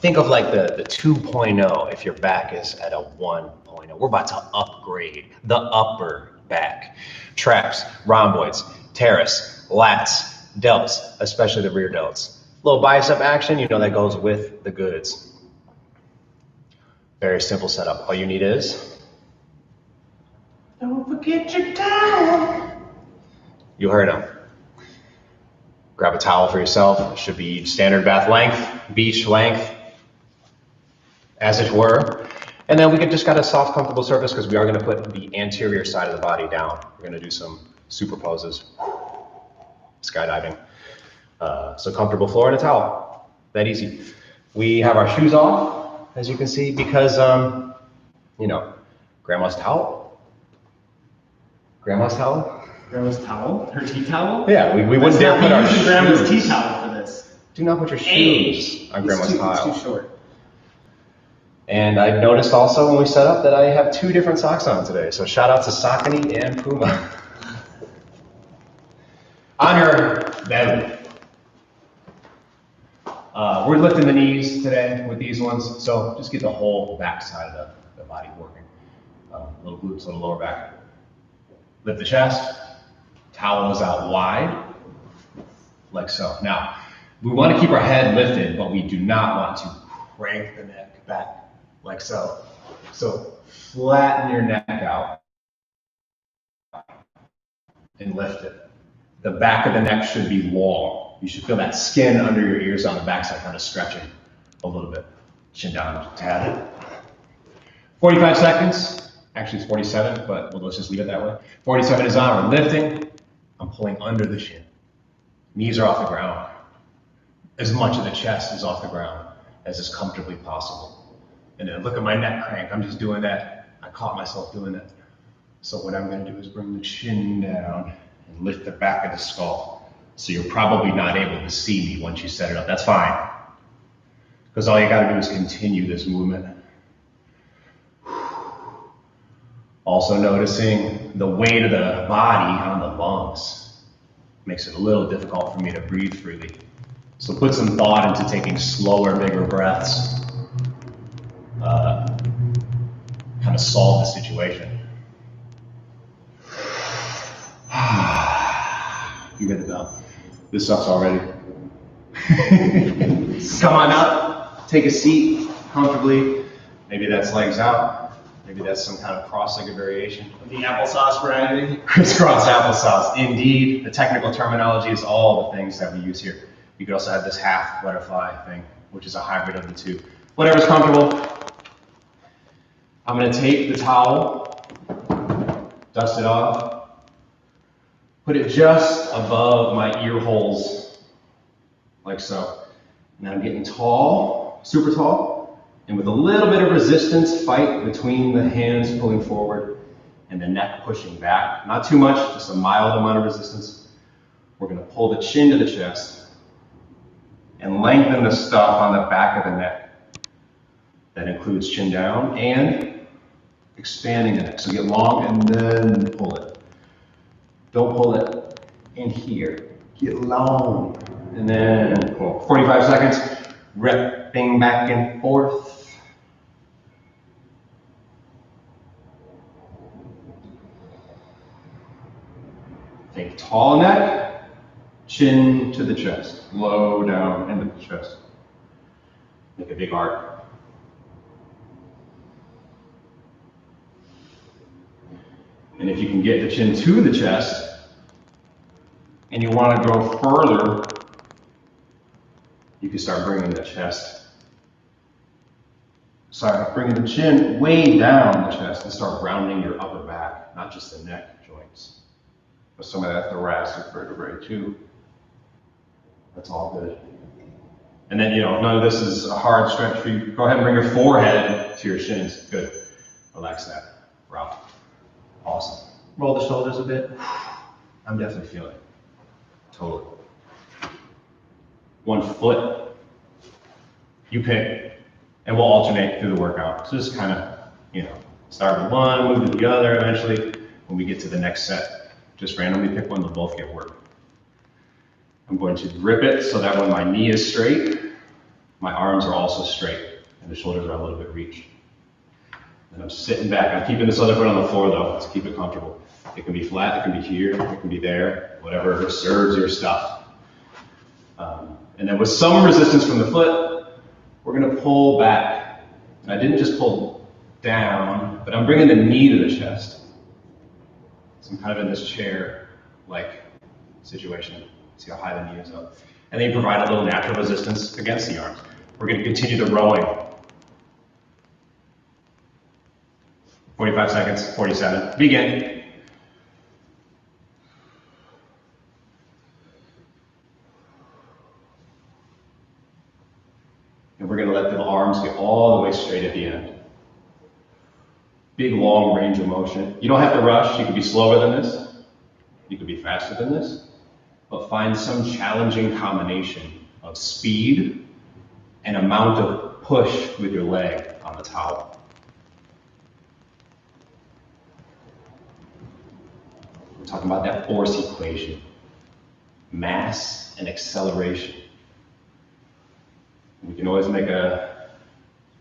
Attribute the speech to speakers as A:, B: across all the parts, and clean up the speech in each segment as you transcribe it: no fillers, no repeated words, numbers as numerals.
A: Think of like the 2.0 if your back is at a 1.0. We're about to upgrade the upper back. Traps, rhomboids, teres, lats, delts, especially the rear delts. Little bicep action, you know that goes with the goods. Very simple setup. All you need is, don't forget your towel. You heard him. Grab a towel for yourself. It should be standard bath length, beach length, as it were. And then we just got a soft, comfortable surface because we are going to put the anterior side of the body down. We're going to do some super poses, skydiving. So comfortable floor and a towel. That easy. We have our shoes off, as you can see, because, you know, grandma's towel. Grandma's towel?
B: Grandma's towel? Her tea towel?
A: Yeah, we wouldn't dare put our shoes.
B: Grandma's tea towel for this.
A: Do not put your shoes on grandma's towel.
B: It's too short.
A: And I noticed also when we set up that I have 2 different socks on today. So shout out to Saucony and Puma. On your belly. We're lifting the knees today with these ones. So just get the whole back side of the body working. Little glutes, little lower back. Lift the chest. Towel is out wide, like so. Now, we want to keep our head lifted, but we do not want to crank the neck back. Like so. So flatten your neck out and lift it. The back of the neck should be long. You should feel that skin under your ears on the backside kind of stretching a little bit. Chin down, tat it. 45 seconds. Actually, it's 47, but let's just leave it that way. 47 is on. We're lifting. I'm pulling under the shin. Knees are off the ground. As much of the chest is off the ground as is comfortably possible. And then look at my neck crank. I'm just doing that. I caught myself doing that. So what I'm going to do is bring the chin down and lift the back of the skull. So you're probably not able to see me once you set it up. That's fine. Because all you got to do is continue this movement. Also noticing the weight of the body on the lungs makes it a little difficult for me to breathe freely. So put some thought into taking slower, bigger breaths. Kind of solve the situation. You get it done. This sucks already. Come on up, take a seat comfortably. Maybe that's legs out. Maybe that's some kind of cross-legged variation.
B: The applesauce variety.
A: Crisscross applesauce. Indeed, the technical terminology is all the things that we use here. You could also have this half butterfly thing, which is a hybrid of the two. Whatever's comfortable. I'm going to take the towel, dust it off, put it just above my ear holes, like so. And then I'm getting tall, super tall, and with a little bit of resistance, fight between the hands pulling forward and the neck pushing back. Not too much, just a mild amount of resistance. We're going to pull the chin to the chest and lengthen the stuff on the back of the neck. That includes chin down and expanding the neck. So get long and then pull it. Don't pull it in here. Get long and then pull. 45 seconds, repping back and forth. Think tall neck, chin to the chest, low down into the chest. Make a big arc. And if you can get the chin to the chest, and you want to go further, you can start bringing the chest. Start bringing the chin way down the chest and start rounding your upper back, not just the neck joints, but some of that thoracic vertebrae too. That's all good. And then, if none of this is a hard stretch for you, go ahead and bring your forehead to your shins. Good. Relax that. Route. Awesome.
B: Roll the shoulders a bit.
A: I'm definitely feeling it. Totally. 1 foot. You pick. And we'll alternate through the workout. So just kind of, start with one, move to the other. Eventually, when we get to the next set, just randomly pick one. They'll both get work. I'm going to grip it so that when my knee is straight, My arms are also straight, and the shoulders are a little bit reached. And I'm sitting back. I'm keeping this other foot on the floor though, to keep it comfortable. It can be flat, it can be here, it can be there, whatever serves your stuff. And then with some resistance from the foot, we're gonna pull back. And I didn't just pull down, but I'm bringing the knee to the chest. So I'm kind of in this chair-like situation. See how high the knee is up. And then you provide a little natural resistance against the arms. We're gonna continue the rowing. 45 seconds, 47, begin. And we're gonna let the arms get all the way straight at the end. Big, long range of motion. You don't have to rush. You could be slower than this. You could be faster than this. But find some challenging combination of speed and amount of push with your leg on the towel. We're talking about that force equation. Mass and acceleration. We can always make a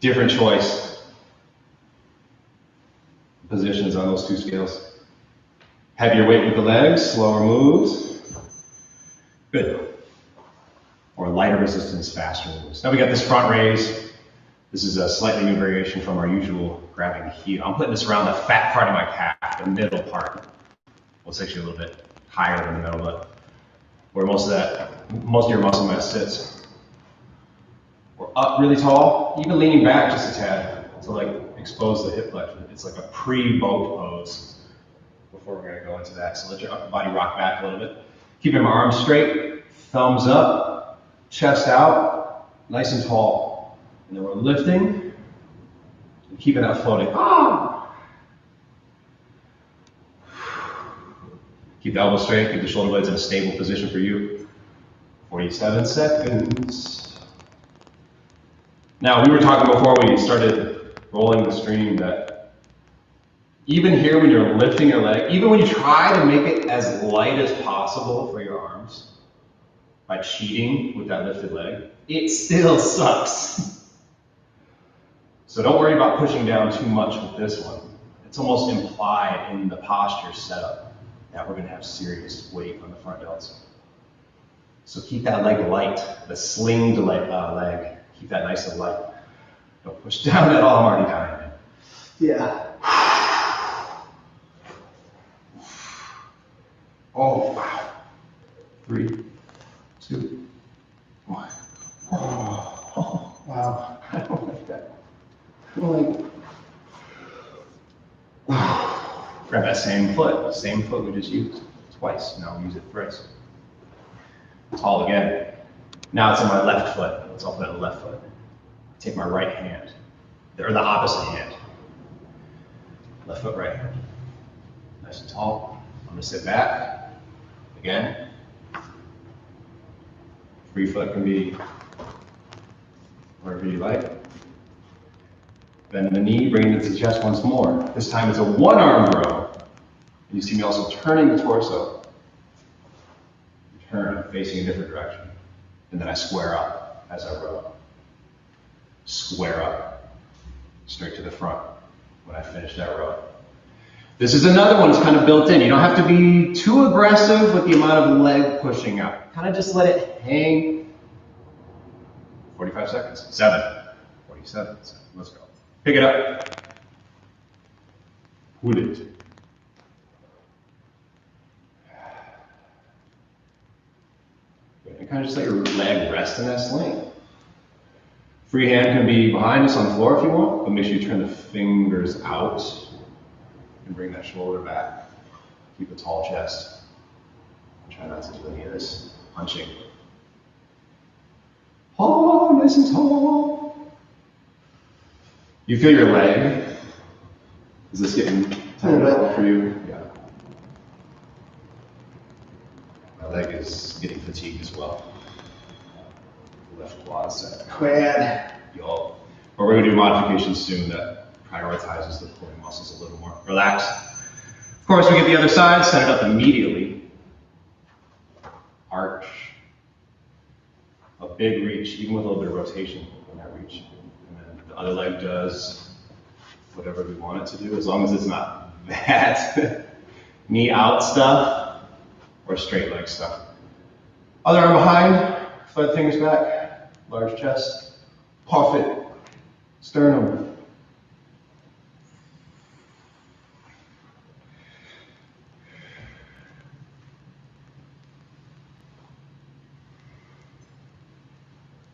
A: different choice. Positions on those two scales. Heavier weight with the legs, slower moves. Good. Or lighter resistance, faster moves. Now we got this front raise. This is a slightly new variation from our usual grabbing heel. I'm putting this around the fat part of my calf, the middle part. Well, it's actually a little bit higher than the middle, but where most of your muscle mass sits. We're up really tall, even leaning back just a tad to like expose the hip flexion. It's like a pre-boat pose before we're gonna go into that. So let your upper body rock back a little bit. Keeping my arms straight, thumbs up, chest out, nice and tall. And then we're lifting and keeping that floating. Keep the elbows straight, keep the shoulder blades in a stable position for you. 47 seconds. Now, we were talking before we started rolling the stream that even here when you're lifting your leg, even when you try to make it as light as possible for your arms, by cheating with that lifted leg, it still sucks. So don't worry about pushing down too much with this one. It's almost implied in the posture setup that we're going to have serious weight on the front delts. So keep that leg light, the slinged leg. Keep that nice and light. Don't push down at all. I'm already dying.
B: Yeah.
A: Oh, wow. 3, 2, 1. Oh, wow. I don't like that. I don't like. Grab that same foot we just used twice. Now we use it thrice. Tall again. Now it's on my left foot. Let's all put it on the left foot. Take my right hand, or the opposite hand. Left foot, right hand. Nice and tall. I'm gonna sit back. Again. Free foot can be wherever you like. Bend the knee, bring it to the chest once more. This time it's a one-arm row. And you see me also turning the torso. Turn, facing a different direction. And then I square up as I row. Square up. Straight to the front when I finish that row. This is another one that's kind of built in. You don't have to be too aggressive with the amount of leg pushing out. Kind of just let it hang. 45 seconds. 7. 47. Let's go. Pick it up. Pull it. And kind of just let your leg rest in that sling. Free hand can be behind us on the floor if you want, but make sure you turn the fingers out and bring that shoulder back. Keep a tall chest. Try not to do any of this punching. Oh, nice and tall. You feel your leg? Is this getting tired out for you? Yeah. My leg is getting fatigued as well. Left quadricep.
B: Quad.
A: Y'all. But we're going to do modifications soon that prioritizes the pulling muscles a little more. Relax. Of course, we get the other side, set it up immediately. Arch. a big reach, even with a little bit of rotation in that reach. And then the other leg does whatever we want it to do, as long as it's not that knee out stuff or straight leg stuff. Other arm behind, flat fingers back, large chest, puff it, sternum.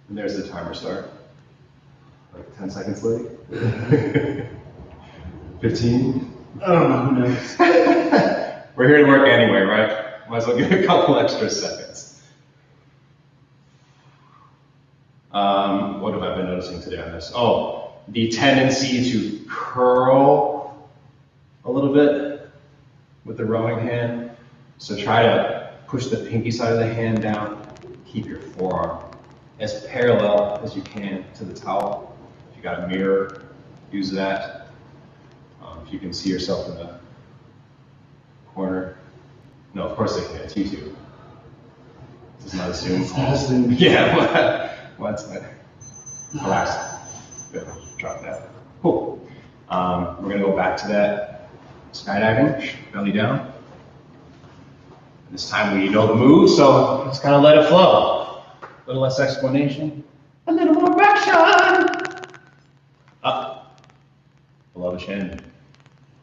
A: And there's the timer start. Like 10 seconds late. 15?
B: I don't know, who knows?
A: We're here to work anyway, right? Might as well give it a couple extra seconds. What have I been noticing today on this? Oh, the tendency to curl a little bit with the rowing hand. So try to push the pinky side of the hand down. Keep your forearm as parallel as you can to the towel. If you got a mirror, use that. If you can see yourself in the corner. No, of course they can't. You too. Does not assume.
B: It's not assumed.
A: Yeah, what's that? Relax. Good. Drop that. Cool. We're going to go back to that skydiving, belly down. This time we know the move, so let's kind of let it flow. A little less explanation, a little more action. Up, below the chin,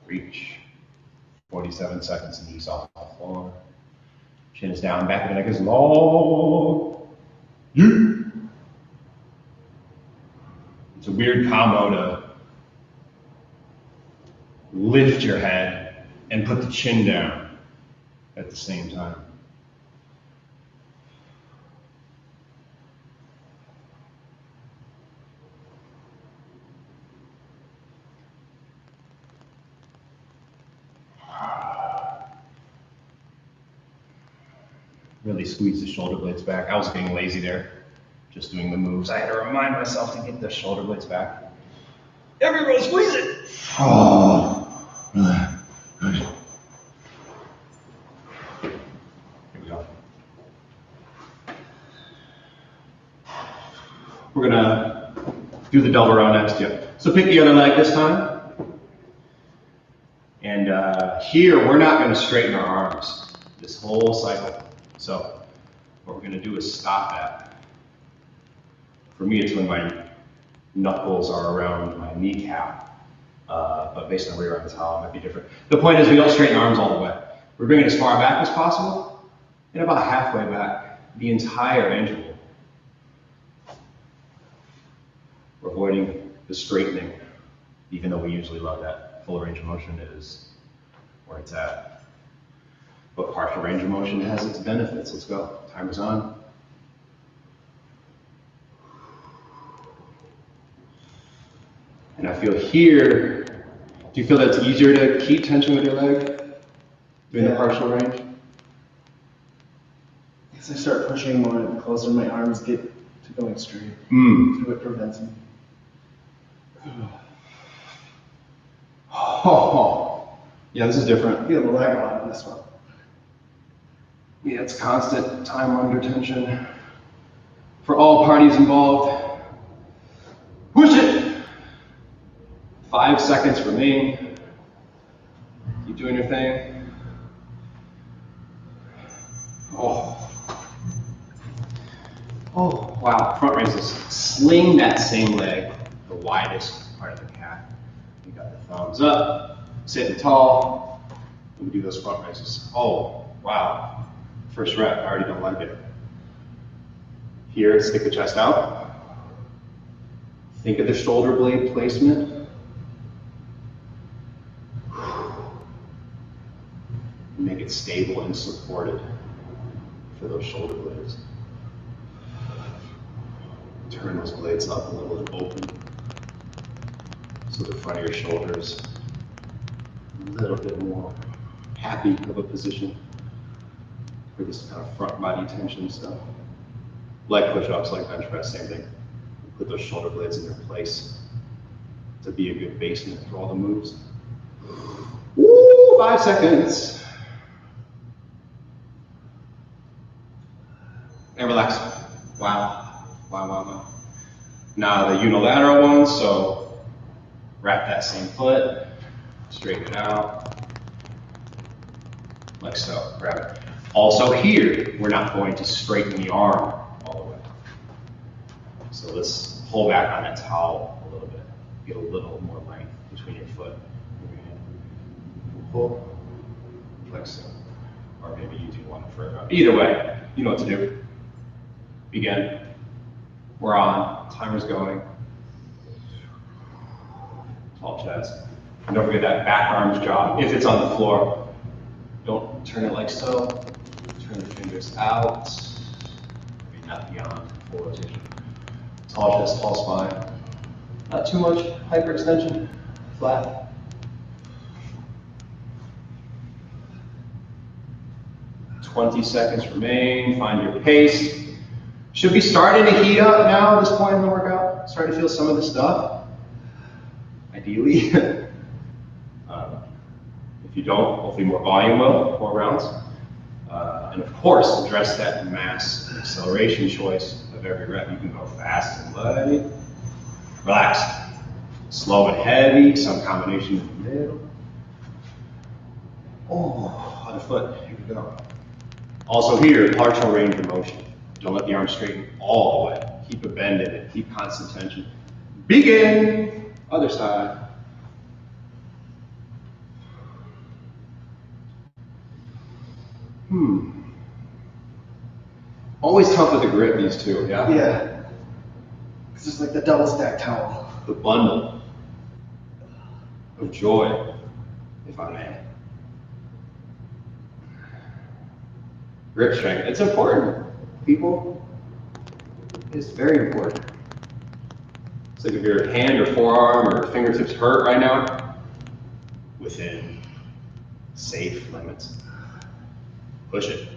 A: reach. 47 seconds, knees off the floor. Chin is down, back of the neck is long. Yeah. It's a weird combo to lift your head and put the chin down at the same time. Really squeeze the shoulder blades back. I was being lazy there, just doing the moves. I had to remind myself to get the shoulder blades back. Everybody squeeze it! Oh. Here we go. We're gonna do the double round next, yeah. So pick the other leg this time. And here, we're not gonna straighten our arms this whole cycle. So what we're going to do is stop that. For me, it's when my knuckles are around my kneecap, but based on where you're on the towel, it might be different. The point is we don't straighten arms all the way. We're bringing it as far back as possible and about halfway back, the entire interval. We're avoiding the straightening, even though we usually love that. Full range of motion is where it's at. But partial range of motion has its benefits. Let's go. Timer's on. And I feel here, do you feel that's easier to keep tension with your leg? Doing the partial range?
B: As I start pushing more and closer, my arms get to going straight. So it prevents me.
A: Oh, yeah, this is different.
B: Feel the leg on this one.
A: Yeah, it's constant time under tension for all parties involved. Push it. 5 seconds remain. Keep doing your thing. Oh, wow. Front raises. Sling that same leg, the widest part of the calf. You got the thumbs up, sitting tall. We do those front raises. Oh, wow. First rep, I already don't like it. Here, stick the chest out. Think of the shoulder blade placement. Make it stable and supported for those shoulder blades. Turn those blades up a little and open. So the front of your shoulders a little bit more happy of a position for this kind of front body tension stuff. Leg push-ups, like bench press, same thing. Put those shoulder blades in their place to be a good basement for all the moves. Woo, 5 seconds. And relax. Wow. Wow. Now the unilateral one, so wrap that same foot, straighten it out, like so, grab it. Also here, we're not going to straighten the arm all the way. So let's pull back on that towel a little bit, get a little more length between your foot. Pull, like so. Or maybe you do one further up. Either way, you know what to do. Begin. We're on. Timer's going. Tall chest. And don't forget that back arm's job. If it's on the floor, don't turn it like so. Turn the fingers out. Maybe not beyond full rotation. Tall chest, tall spine. Not too much hyperextension. Flat. "20 seconds remain, find your pace." Should be starting to heat up now at this point in the workout. Starting to feel some of the stuff, ideally. If you don't, hopefully more volume will, more rounds. And of course, address that mass and acceleration choice of every rep. You can go fast and light, relax, slow and heavy, some combination in the middle. Oh, other foot, here we go. Also here, partial range of motion. Don't let the arm straighten all the way. Keep a bend in it, keep constant tension. Begin, other side. Always tough with the grip, these two, yeah?
B: Yeah. It's just like the double stack towel.
A: The bundle of joy, if I may. Grip strength, it's important, people. It's very important. It's like if your hand or forearm or fingertips hurt right now, within safe limits, push it.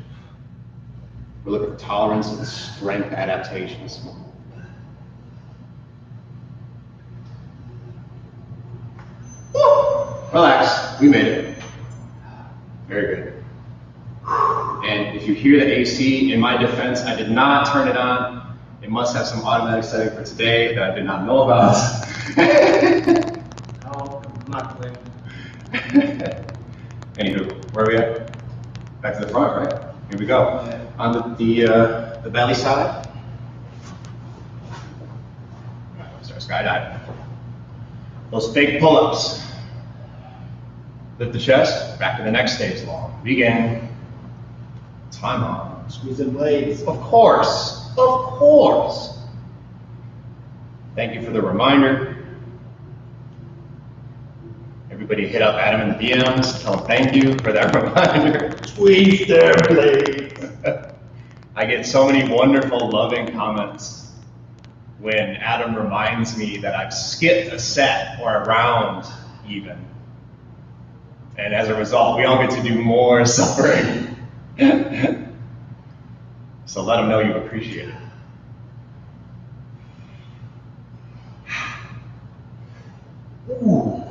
A: We're looking for tolerance and strength adaptations. Relax, we made it. Very good. And if you hear the AC, in my defense, I did not turn it on. It must have some automatic setting for today that I did not know about.
B: Oh, I'm not playing.
A: Anywho, where are we at? Back to the front, right? Here we go.
B: Yeah.
A: On the belly side. All right, let's start skydiving. Those fake pull-ups. Lift the chest, back to the next stage long. Begin. Time on.
B: Squeezing blades.
A: Of course. Of course. Thank you for the reminder. Everybody hit up Adam in the DMs. Tell him thank you for that reminder.
B: Squeeze their blades.
A: I get so many wonderful, loving comments when Adam reminds me that I've skipped a set or a round even. And as a result, we all get to do more suffering. So let them know you appreciate it. Ooh.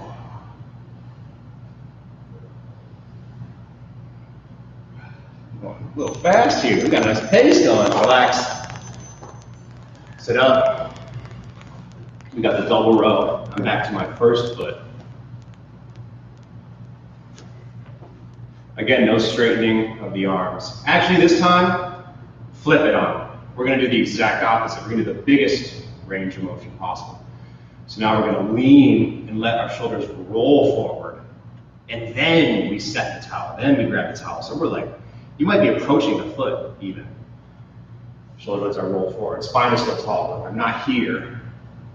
A: Going a little fast here. We got a nice pace going. Relax. Sit up. We got the double row. I'm back to my first foot. Again, no straightening of the arms. Actually, this time, flip it on. We're going to do the exact opposite. We're going to do the biggest range of motion possible. So now we're going to lean and let our shoulders roll forward. And then we set the towel. Then we grab the towel. So we're like, you might be approaching the foot even. Shoulder blades are rolled forward. Spine is still tall. I'm not here.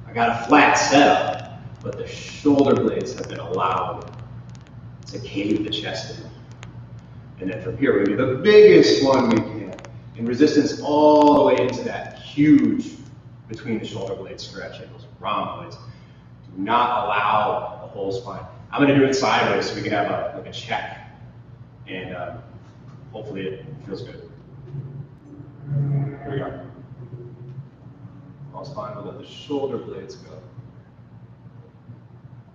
A: I got a flat setup, but the shoulder blades have been allowed to cave the chest in. And then from here, we're going to do the biggest one we can. In resistance all the way into that huge between the shoulder blades stretch and those round blades. Do not allow the whole spine. I'm going to do it sideways so we can have a check. And hopefully it feels good. Here we go. All spine, we'll let the shoulder blades go.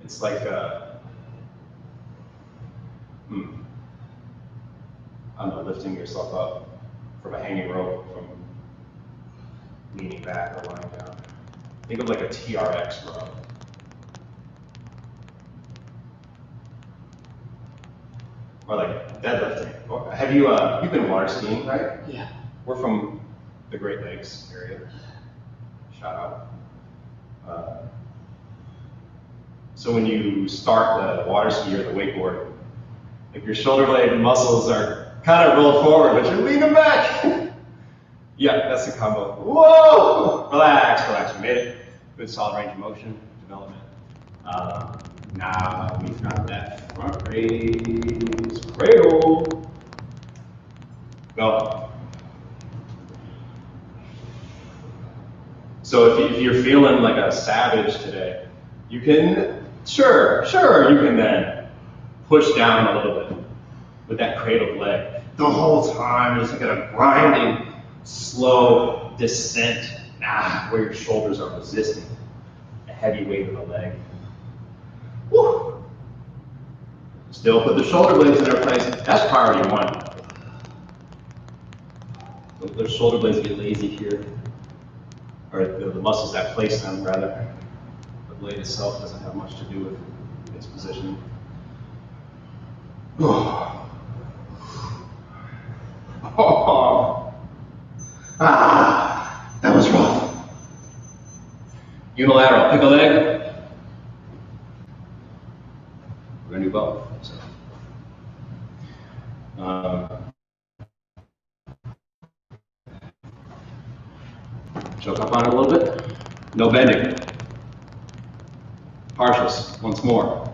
A: It's like I don't know, lifting yourself up from a hanging rope from leaning back or lying down. Think of like a TRX row. Or like deadlifting. Have you you've been water skiing, right?
B: Yeah.
A: We're from the Great Lakes area. Shout out. So when you start the water ski or the wakeboard, if your shoulder blade muscles are kind of rolled forward, but you're leaning back. Yeah, that's the combo. Whoa! Relax, relax. We made it. Good solid range of motion development. Now we've got that front raise cradle. Go. So if you're feeling like a savage today, you can, sure, you can then push down a little bit with that cradled leg. The whole time, it's like a grinding, slow descent, where your shoulders are resisting the heavy weight of the leg. Woo. Still put the shoulder blades in their place. That's priority one. Don't let the shoulder blades get lazy here. Or the muscles that place them, rather. The blade itself doesn't have much to do with its positioning. That was rough. Unilateral, pick a leg. We're gonna do both. So. Choke up on it a little bit. No bending. Partials, once more.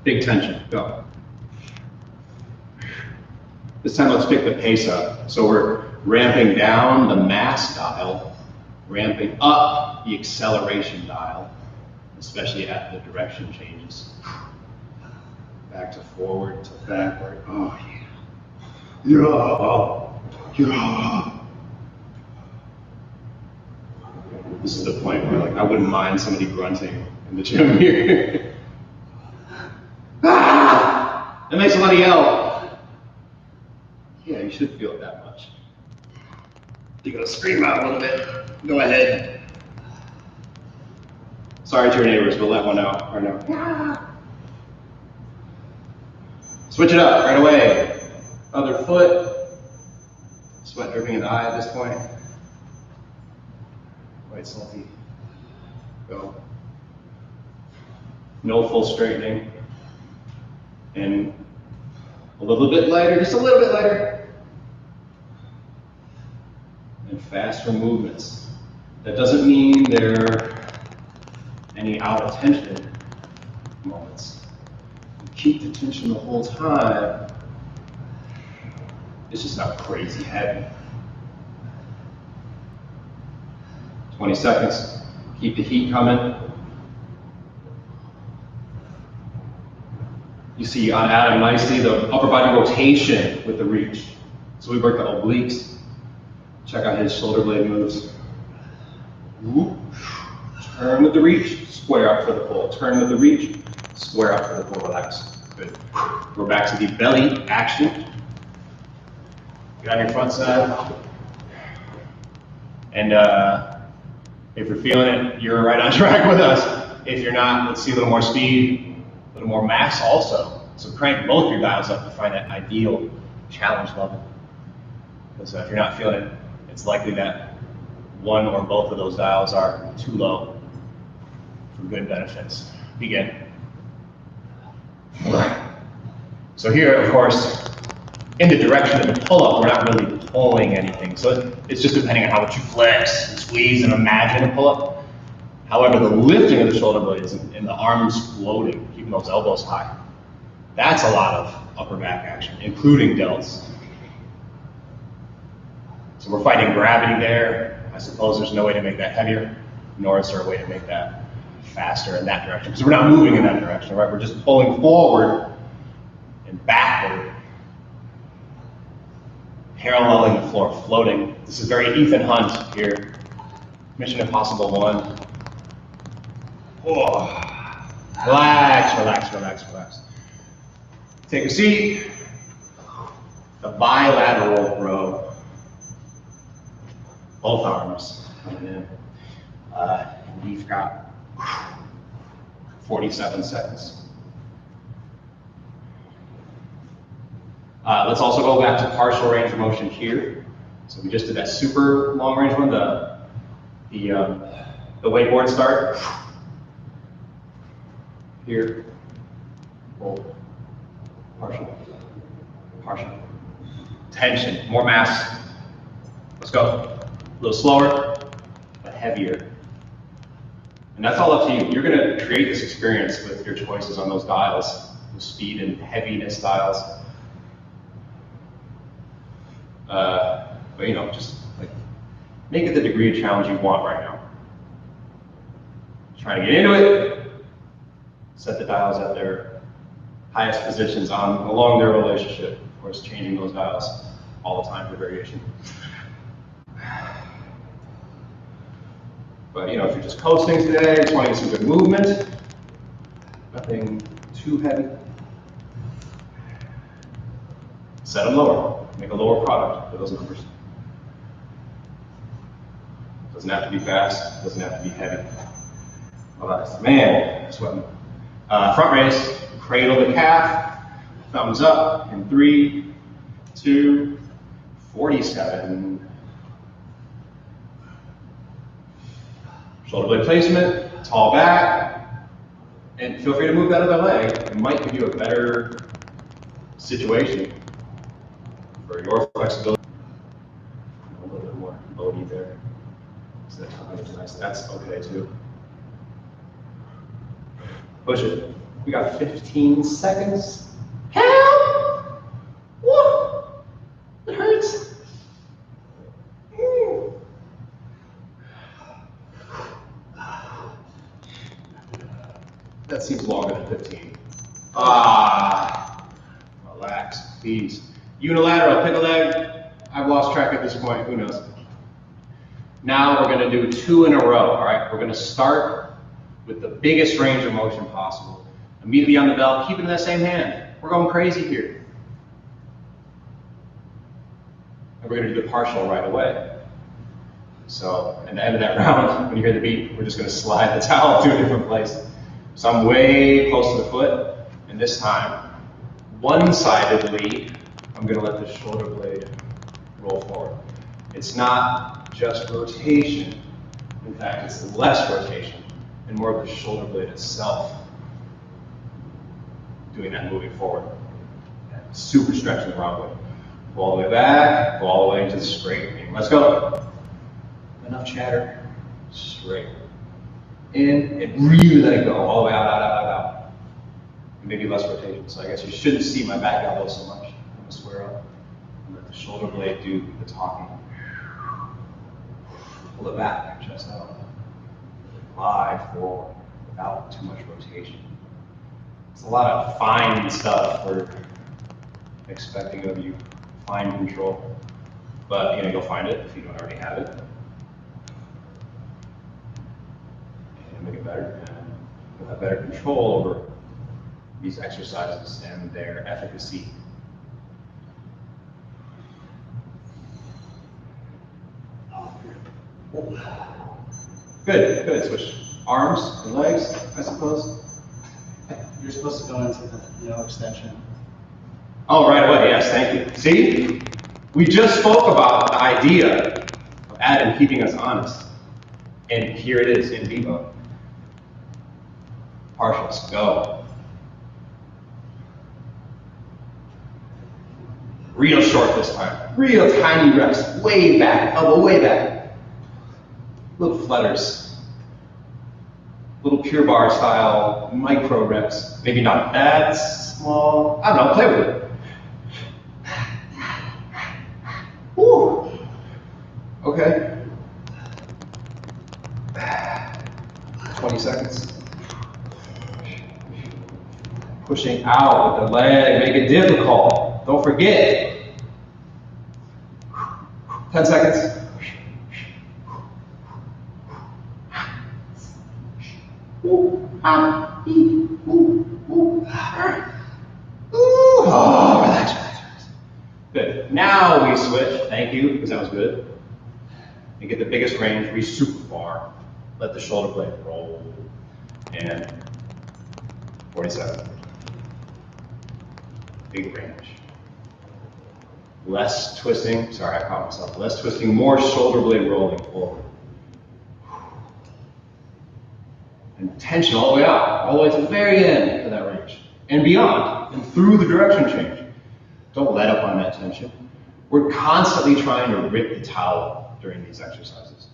A: Big tension, go. This time let's pick the pace up. So we're ramping down the mass dial, ramping up the acceleration dial, especially at the direction changes. Back to forward to backward. Oh yeah. Yeah. This is the point where like I wouldn't mind somebody grunting in the gym here. That makes somebody yell. Yeah, you should feel it that much. You're gonna scream out a little bit. Go ahead. Sorry to your neighbors, but let one out or no. Switch it up right away. Other foot. Sweat dripping in the eye at this point. Quite salty. Go. No full straightening. And a little bit lighter, just a little bit lighter. And faster movements. That doesn't mean there are any out of tension moments. You keep the tension the whole time. It's just not crazy heavy. 20 seconds. Keep the heat coming. You see on Adam nicely the upper body rotation with the reach. So we work the obliques. Check out his shoulder blade moves. Whoop. Turn with the reach, square up for the pull. Turn with the reach, square up for the pull. Relax. Good. We're back to the belly action. Get on your front side. And if you're feeling it, you're right on track with us. If you're not, let's see a little more speed, a little more mass also. So crank both your dials up to find that ideal challenge level. Because if you're not feeling it, it's likely that one or both of those dials are too low for good benefits. Begin. So here, of course, in the direction of the pull-up, we're not really pulling anything. So it's just depending on how much you flex and squeeze and imagine a pull-up. However, the lifting of the shoulder blades and the arms floating, keeping those elbows high, that's a lot of upper back action, including delts. So we're fighting gravity there. I suppose there's no way to make that heavier, nor is there a way to make that faster in that direction, because we're not moving in that direction, right? We're just pulling forward and backward, paralleling the floor, floating. This is very Ethan Hunt here. Mission Impossible 1. Oh. Relax, relax, relax, relax. Take a seat. The bilateral row. Both arms coming in. And we've got 47 seconds. Let's also go back to partial range of motion here. So we just did that super long range one, the wakeboard start. Here, hold, partial, partial. Tension, more mass. Let's go. A little slower, but heavier. And that's all up to you. You're gonna create this experience with your choices on those dials, the speed and heaviness dials. But you know, just like make it the degree of challenge you want right now. Trying to get into it, set the dials at their highest positions along their relationship. Of course, changing those dials all the time for variation. But you know, if you're just coasting today, just want to get some good movement, nothing too heavy. Set them lower. Make a lower product for those numbers. Doesn't have to be fast, doesn't have to be heavy. All man, sweating. Front raise, cradle the calf, thumbs up in 3, 2, 47. Shoulder blade placement, tall back, and feel free to move that other leg. It might give you a better situation for your flexibility. A little bit more loady there. So that's nice. That's okay too. Push it. We got 15 seconds. Help! Whoa! It hurts. That seems longer than 15. Relax, please. Unilateral, pick a leg. I've lost track at this point, who knows? Now we're gonna do 2 in a row, all right? We're gonna start with the biggest range of motion possible. Immediately on the bell, keep it in that same hand. We're going crazy here. And we're gonna do the partial right away. So, at the end of that round, when you hear the beat, we're just gonna slide the towel to a different place. So I'm way close to the foot, and this time, one-sidedly, I'm gonna let the shoulder blade roll forward. It's not just rotation. In fact, it's less rotation and more of the shoulder blade itself doing that moving forward. Super stretching the wrong way. Go all the way back, go all the way into the straight knee. Let's go. Enough chatter. Straight. In and really let it go. All the way out, out, out, out, out. And maybe less rotation. So I guess you shouldn't see my back elbow so much. I'm gonna square up and let the shoulder blade do the talking. Pull it back, chest out. Glide forward without too much rotation. It's a lot of fine stuff we're expecting of you, fine control. But you know, you'll find it if you don't already have it. And make it better. And you'll have better control over these exercises and their efficacy. Good, good. Switch arms and legs, I suppose.
B: You're supposed to go into the extension.
A: Oh, right away, yes, thank you. See? We just spoke about the idea of Adam keeping us honest. And here it is in vivo. Partials, go. Real short this time. Real tiny reps. Way back, elbow way back. Little flutters. Little pure bar style micro reps. Maybe not that small. I don't know, play with it. Woo. Okay. 20 seconds. Pushing out with the leg, make it difficult. Don't forget. 10 seconds. Oh, relax, relax, relax. Good. Now we switch. Thank you, because that was good. and get the biggest range, reach super far. Let the shoulder blade roll. And 47. Big range. Less twisting, sorry, I caught myself. Less twisting, more shoulder blade rolling forward. And tension all the way out, all the way to the very end of that range. And beyond, and through the direction change. Don't let up on that tension. We're constantly trying to rip the towel during these exercises.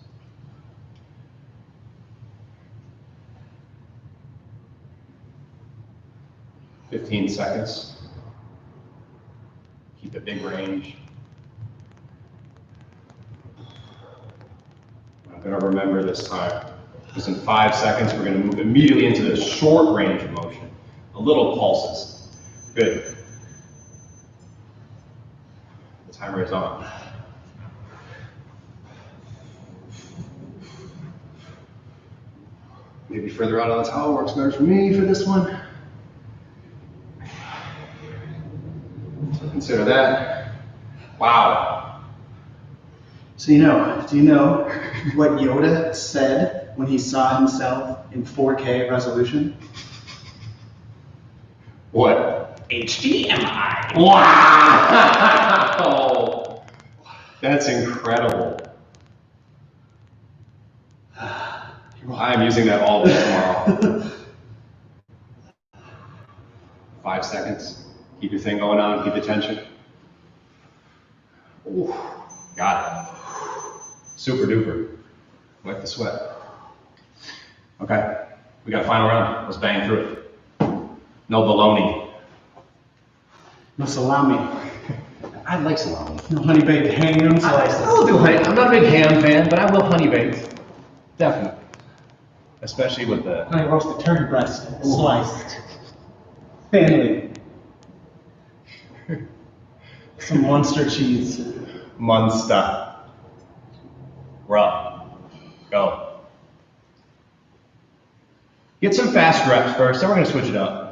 A: "15 seconds. Keep a big range. I'm going to remember this time, because in 5 seconds, we're going to move immediately into the short range of motion. A little pulses. Good. The timer is on. Maybe further out on the towel works better for me for this one. So consider that. Wow.
B: So do you know what Yoda said when he saw himself in 4K resolution?
A: What?
B: HDMI.
A: Wow! That's incredible. I'm using that all day tomorrow. 5 seconds. Keep your thing going on, keep the tension. Ooh, got it. Super duper. Wipe the sweat. Okay, we got a final round. Let's bang through it. No baloney.
B: No salami.
A: I like salami.
B: No honey baked ham slices.
A: I'll do honey. I'm not a big ham fan, but I will honey baked. Definitely. Especially with the
B: Honey roasted turkey breast sliced. Thinly. Some Munster cheese.
A: Munster. Rub. Go. Get some fast reps first, then we're going to switch it up.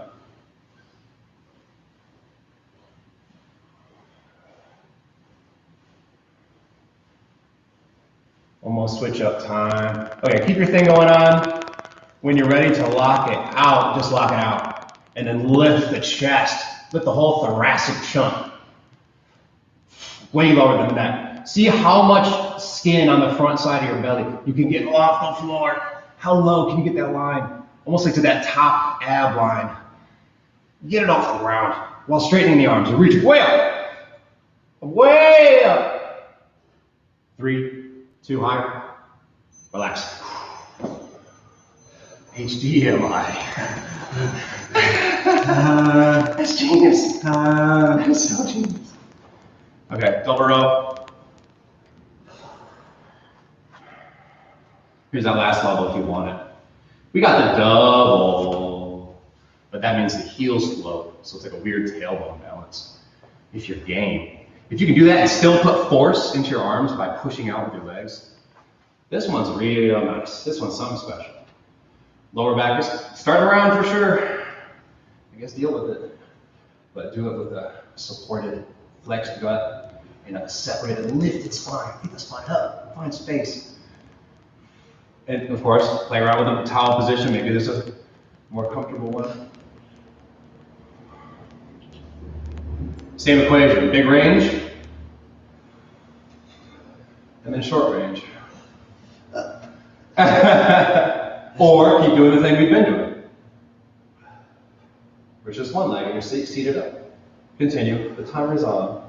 A: Almost switch up time. Okay, keep your thing going on. When you're ready to lock it out, just lock it out. And then lift the chest. Lift the whole thoracic chunk. Way lower than that. See how much skin on the front side of your belly you can get off the floor. How low can you get that line? Almost like to that top ab line. Get it off the ground while straightening the arms. You reach way up. Way up. 3, 2, higher. Relax. HDMI. That's genius. That is so genius. Okay, double row. Here's that last level if you want it. We got the double, but that means the heels float, so it's like a weird tailbone balance. If you're game. If you can do that and still put force into your arms by pushing out with your legs, this one's real nice. This one's something special. Lower back, just start around for sure. I guess deal with it, but do it with a supported flexed gut and a separated lifted spine. Keep the spine up, find space. And of course, play around with the towel position. Maybe there's a more comfortable one. Same equation, big range, and then short range. Or keep doing the thing we've been doing. With just one leg and you're seated up. Continue, the timer is on.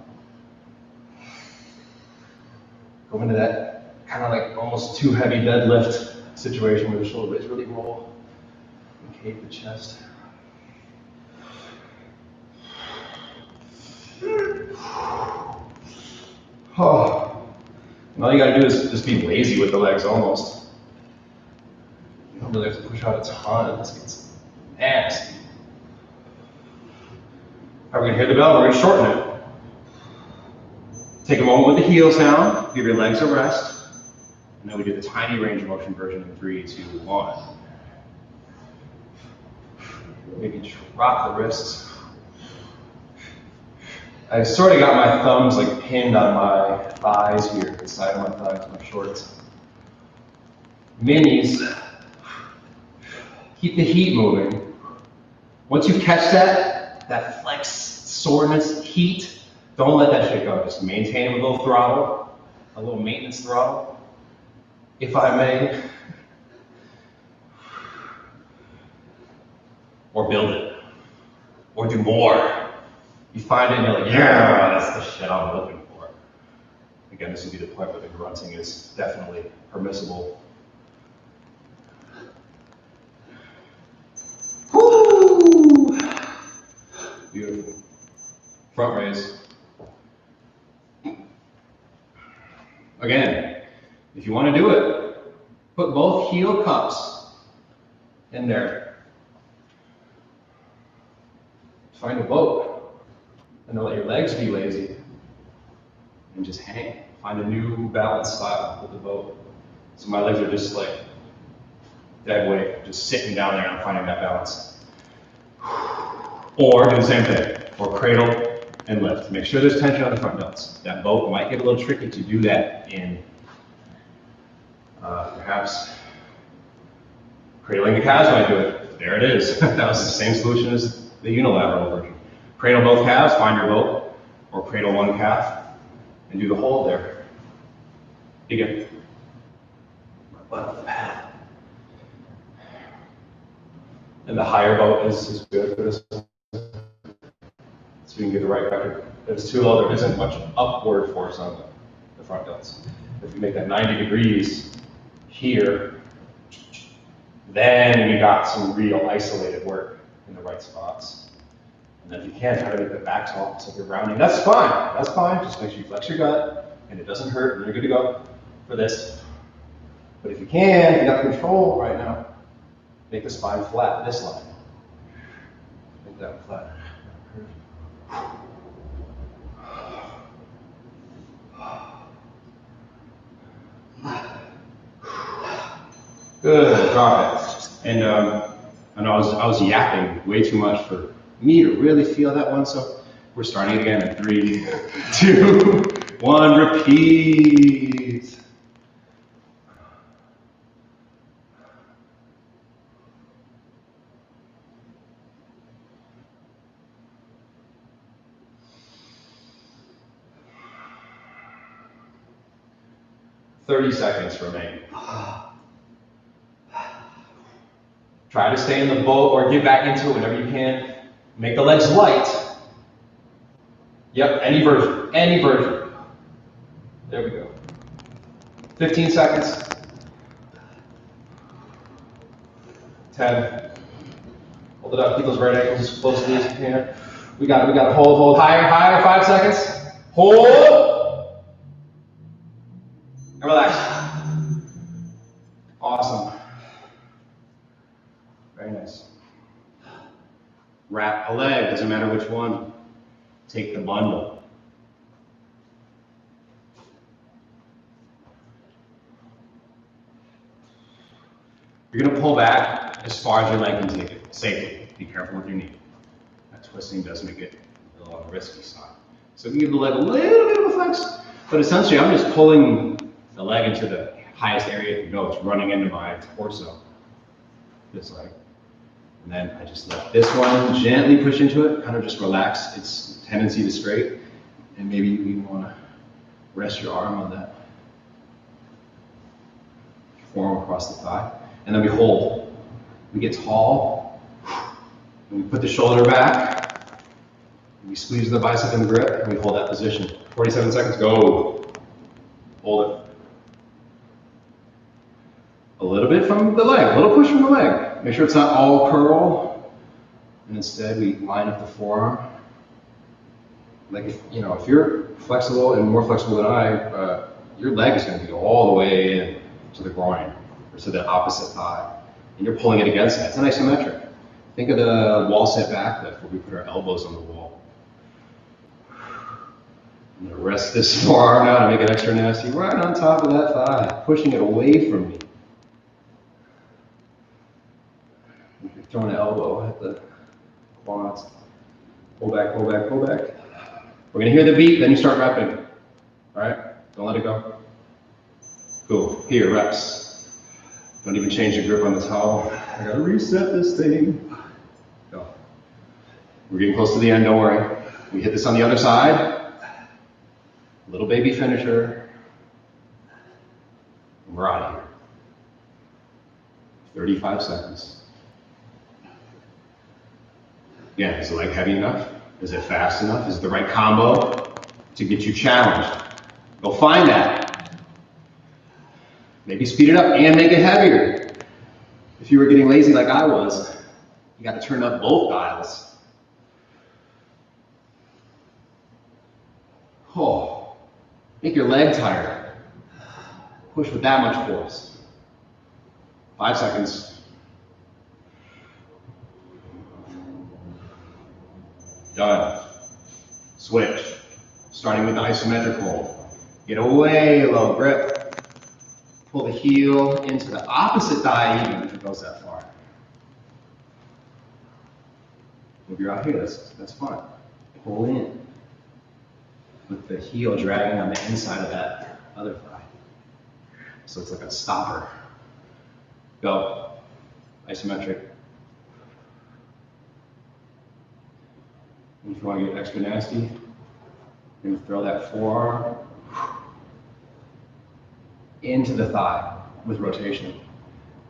A: Go into that kind of like almost too heavy deadlift situation where the shoulder blades really roll and cave the chest. Oh. And all you gotta do is just be lazy with the legs almost. You don't really have to push out a ton. This gets nasty. Are we gonna hear the bell? We're gonna shorten it. Take a moment with the heels down, give your legs a rest, and then we do the tiny range of motion version in 3, 2, 1. Maybe drop the wrists. I sort of got my thumbs like pinned on my thighs here, the side of my thighs, my shorts. Minis, keep the heat moving. Once you catch that flex, soreness, heat, don't let that shit go. Just maintain a little throttle, a little maintenance throttle, if I may. Or build it. Or do more. You find it and you're like, yeah, that's the shit I'm looking for. Again, this would be the point where the grunting is definitely permissible. Woo! Beautiful. Front raise. Again, if you want to do it, put both heel cups in there. Find a boat, and don't let your legs be lazy, and just hang. Find a new balance style with the boat. So my legs are just like dead weight, just sitting down there and I'm finding that balance. Or do the same thing, or cradle and lift. Make sure there's tension on the front delts. That boat might get a little tricky to do that in perhaps cradling the calves might do it. There it is. That was the same solution as the unilateral version. Cradle both calves, find your boat, or cradle one calf, and do the hold there. Again. Butt off the pad. And the higher boat is good for this one. So you can get the right record. If it's too low, there isn't much upward force on the front delts. If you make that 90 degrees here, then you got some real isolated work in the right spots. And then if you can, try to make the back tall, so if you're rounding, that's fine. That's fine. Just make sure you flex your gut and it doesn't hurt and you're good to go for this. But if you can, you got control right now. Make the spine flat, this line. Make that flat. Good, drop it. And I know I was yapping way too much for me to really feel that one, so we're starting again in 3, 2, 1, repeat. "30 seconds remain. Try to stay in the boat or get back into it whenever you can. Make the legs light. Yep, any version, any version. There we go. 15 seconds. 10. Hold it up, keep those right ankles as closely as you can. We got to hold higher, 5 seconds. Hold. And relax. Awesome. Very nice. Wrap a leg, doesn't matter which one. Take the bundle. You're going to pull back as far as your leg can take it, safely. Be careful with your knee. That twisting does make it a little on the risky side. So you can give the leg a little bit of a flex, but essentially I'm just pulling the leg into the highest area it can go. It's running into my torso, this leg. And then I just let this one gently push into it, kind of just relax its tendency to straight. And maybe you even want to rest your arm on that forearm across the thigh. And then we hold. We get tall. And we put the shoulder back. And we squeeze the bicep and grip, and we hold that position. 47 seconds, go. Hold it. A little bit from the leg, a little push from the leg. Make sure it's not all curl. And instead we line up the forearm. Like if you're flexible and more flexible than I, your leg is going to go all the way in to the groin or to the opposite thigh. And you're pulling it against that. It's an isometric. Think of the wall set back lift where we put our elbows on the wall. I'm going to rest this forearm out and make it extra nasty right on top of that thigh, pushing it away from me. You can throw an elbow at the quads. Pull back, pull back, pull back. We're gonna hear the beat, then you start repping. All right? Don't let it go. Cool. Here, reps. Don't even change your grip on the towel. I gotta reset this thing. Go. We're getting close to the end, don't worry. We hit this on the other side. Little baby finisher. We're out of here. 35 seconds. Yeah, is the leg heavy enough? Is it fast enough? Is it the right combo to get you challenged? Go find that. Maybe speed it up and make it heavier. If you were getting lazy like I was, you got to turn up both dials. Oh, make your leg tighter. Push with that much force. 5 seconds. Done. Switch. Starting with the isometric hold. Get away, low grip. Pull the heel into the opposite thigh even if it goes that far. If you're out here, that's fine. Pull in. With the heel dragging on the inside of that other thigh. So it's like a stopper. Go. Isometric. If you want to get extra nasty, you're going to throw that forearm into the thigh with rotation.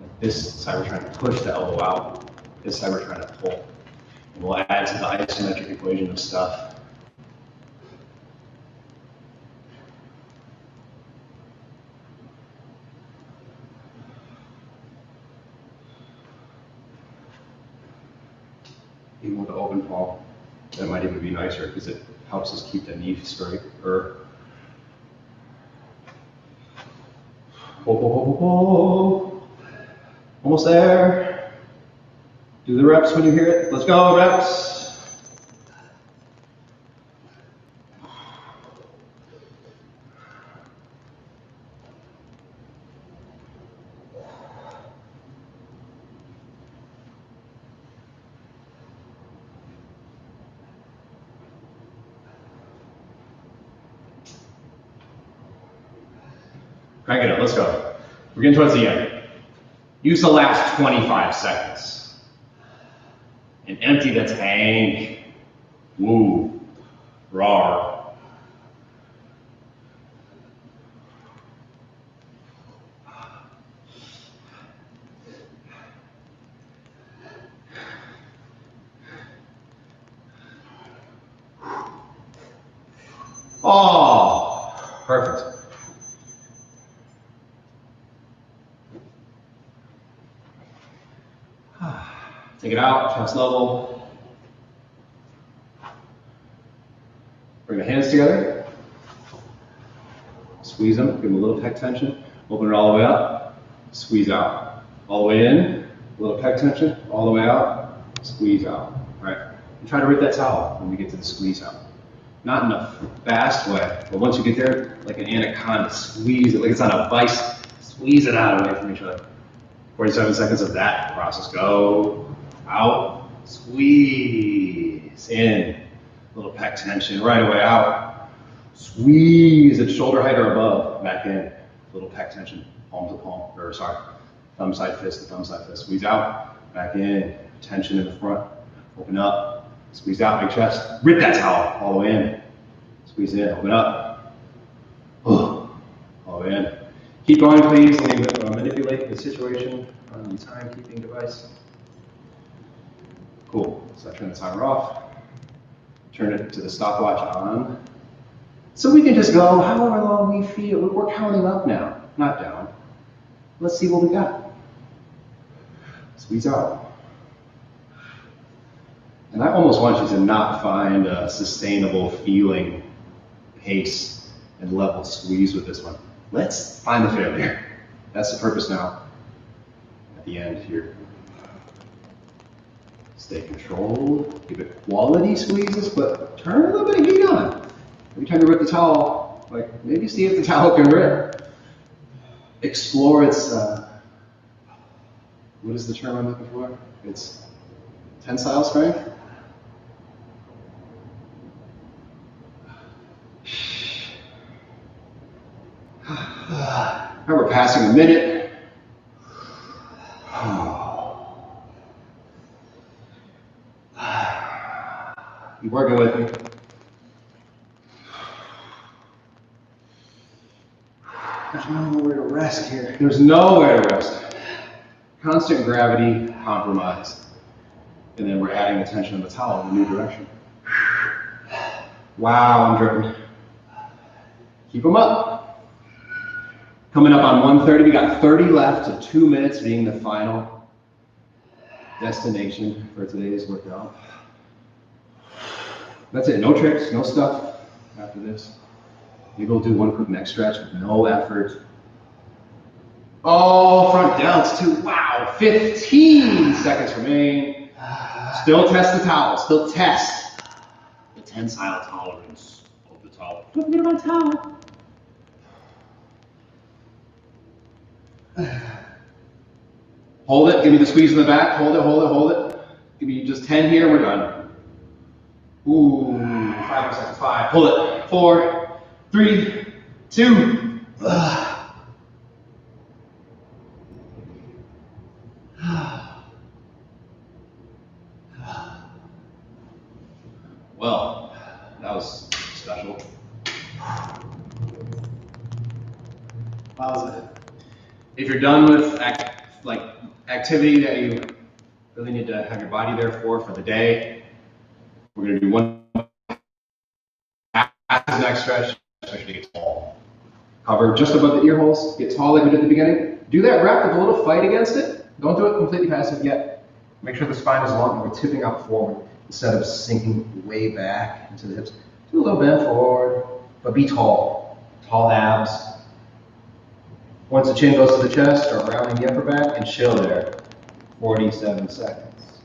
A: Like this side we're trying to push the elbow out. This side we're trying to pull. And we'll add to the isometric equation of stuff. Even with the open palm, that might even be nicer because it helps us keep the knee straight. Pull, pull, pull, pull, pull. Almost there. Do the reps when you hear it. Let's go, reps. Crank it up, let's go. We're getting towards the end. Use the last 25 seconds. And empty the tank. Woo. Raw. Oh, perfect. Take it out, chest level. Bring the hands together. Squeeze them, give them a little pec tension. Open it all the way up, squeeze out. All the way in, a little pec tension, all the way out, squeeze out. All right? And try to rip that towel when we get to the squeeze out. Not in a fast way, but once you get there, like an anaconda, squeeze it, like it's on a vice, squeeze it out away from each other. 47 seconds of that process. Go. Out, squeeze, in, little pec tension, right away out, squeeze at shoulder height or above, back in, little pec tension, palm to palm, or sorry, thumb side fist to thumb side fist, squeeze out, back in, tension in the front, open up, squeeze out, big chest, rip that towel, all the way in, squeeze in, open up, all the way in. Keep going please, manipulate the situation on the timekeeping device. Cool, so I turn the timer off, turn it to the stopwatch on. So we can just go however long we feel. We're counting up now, not down. Let's see what we got. Squeeze out. And I almost want you to not find a sustainable feeling, pace, and level squeeze with this one. Let's find the failure. That's the purpose now. At the end here. Stay controlled, give it quality squeezes, but turn a little bit of heat on. Every time you rip the towel, like maybe see if the towel can rip. Explore its, what is the term I'm looking for? It's tensile strength? relaxing a minute. You working with me?
B: There's nowhere to rest here.
A: There's nowhere to rest. Constant gravity compromise. And then we're adding the tension of the towel in a new direction. Wow, I'm dripping. Keep them up. Coming up on 1:30, we got 30 left, so 2 minutes being the final destination for today's workout. That's it, no tricks, no stuff after this. Maybe we'll do one quick neck stretch with no effort. Oh, front delts too, wow, 15 seconds remain. Still test the towel, still test the tensile tolerance of the towel. Don't forget about the towel. Hold it, give me the squeeze in the back, hold it, hold it, hold it. Give me just 10 here, we're done. Ooh, 5 seconds, 5, hold it, 4, 3, 2. Well, that was special.
B: How was it?
A: If you're done with activity that you really need to have your body there for the day, we're going to do one neck stretch, especially get tall. Cover just above the ear holes, get tall like we did at the beginning. Do that rep with a little fight against it. Don't do it completely passive yet. Make sure the spine is long and we're tipping up forward instead of sinking way back into the hips. Do a little bend forward, but be tall. Tall abs. Once the chin goes to the chest, start rounding the upper back and chill there. 47 seconds.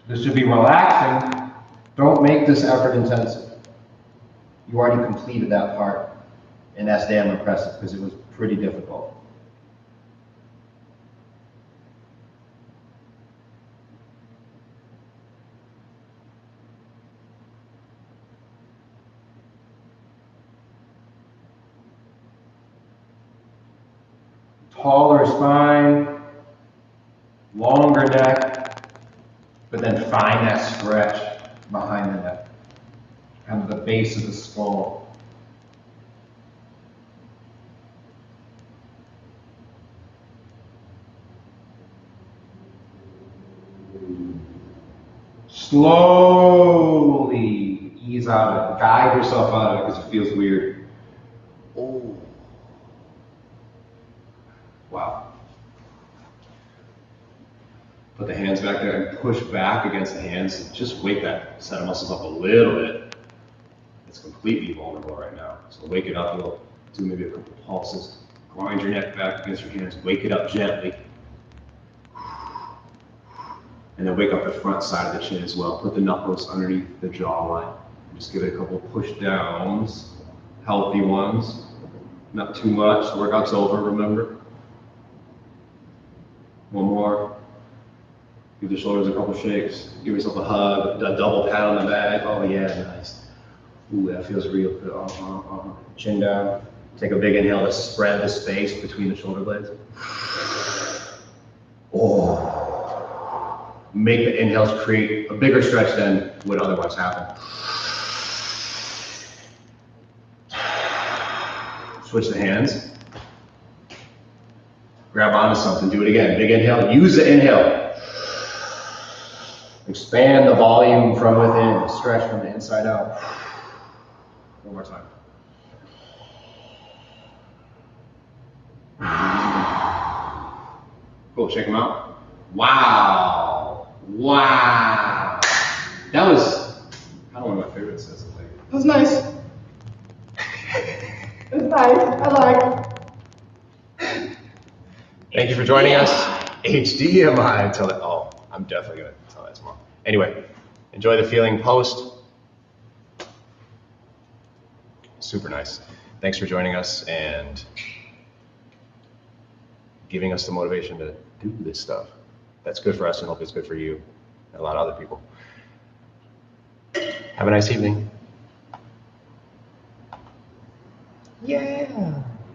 A: This should be relaxing. Don't make this effort intensive. You already completed that part, and that's damn impressive because it was pretty difficult. Taller spine, longer neck, but then find that stretch behind the neck, kind of the base of the skull. Slowly ease out of it. Guide yourself out of it because it feels weird. Oh. Wow. Put the hands back there and push back against the hands. Just wake that set of muscles up a little bit. It's completely vulnerable right now. So wake it up a little. Do maybe a couple pulses. Grind your neck back against your hands. Wake it up gently. And then wake up the front side of the chin as well. Put the knuckles underneath the jawline. Just give it a couple push downs. Healthy ones. Not too much. The workout's over, remember. One more. Give the shoulders a couple shakes. Give yourself a hug, a double pat on the back. Oh yeah, nice. Ooh, that feels real good. Chin down. Take a big inhale to spread the space between the shoulder blades. Oh. Make the inhales create a bigger stretch than would otherwise happen. Switch the hands. Grab onto something, do it again. Big inhale, use the inhale. Expand the volume from within, stretch from the inside out. One more time. Cool, check them out. Wow. Wow. That was kind of one of my favorite sets of things.
B: It was nice. It was nice. I like it.
A: Thank you for joining us. HDMI until that. Oh, I'm definitely going to tell that tomorrow. Anyway, enjoy the feeling post. Super nice. Thanks for joining us and giving us the motivation to do this stuff. That's good for us and hope it's good for you and a lot of other people. Have a nice evening. Yeah.